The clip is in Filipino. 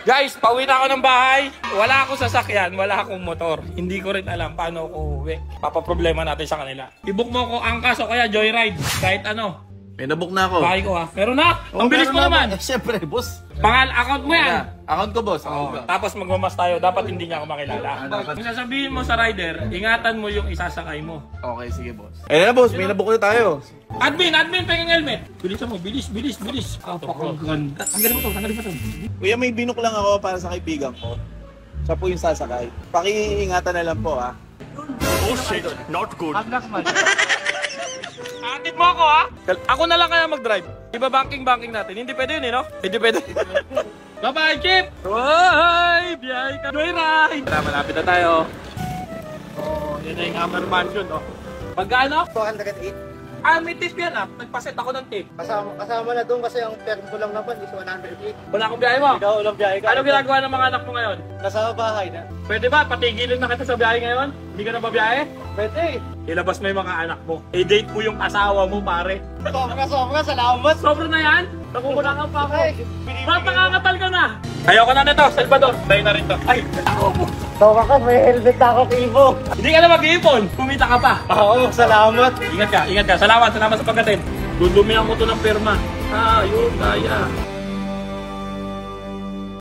Guys, pauwi na ako ng bahay. Wala akong sasakyan, wala akong motor. Hindi ko rin alam paano ako uuwi. Papaproblema natin sa kanila. I-book mo ako angkas o kaya joyride. Kahit ano. May nabook na ako. Bahay ko ha. Meron na? Ang bilis mo naman. Siyempre, boss. Account mo yan. Account ko, boss. Tapos magmamas tayo. Dapat hindi niya ako makilala. Kung sasabihin mo sa rider, ingatan mo yung isasakay mo. Okay, sige, boss. Ayun na, boss. May nabook na tayo. Admin, pengen helmet. Bilisan mo, bilis. Tanggalin mo to. Kuya, may binok lang ako para sa kaibigan ko. Siya po yung sasakay. Pakiingatan na lang po, ha. Oh shit, not good. Atid mo ako ha? Ako na lang kaya mag-drive. Iba banking natin. Hindi pwede yun no? Hindi pwede. Bye-bye, Chip! Bye! Biyahe ka. Joyride! Malapit na tayo. Oh, yun na yung Hammer Mansion, no? Magkano? 208. May tip yan Nagpaset ako ng tip. Kasama na doon kasi ang term ko lang naman is 108. Wala akong biyahe mo. Ikaw ulang biyahe ka. Ano ginagawa ng mga anak mo ngayon? Nasa bahay na. Pwede ba? Patigilin na kita sa biyahe ngayon? Hindi ka na babiyahe? Pwede. Ilabas mo yung mga anak mo. I-date mo yung asawa mo, pare. Sobra. Salamat. Sobra na yan? Nakukulangan pa ako. Ba't nangangatal ka na? Ayoko na nito, Salvador. Tayo na rin to. Ay, ako po. Tawa ka, may helmet na ako, Ivo. Hindi ka na mag-iipon. Kumita ka pa. Oo, salamat. Ingat ka. Salamat sa pagkatin. Dudumihan mo to ng pirma. Yun, kaya.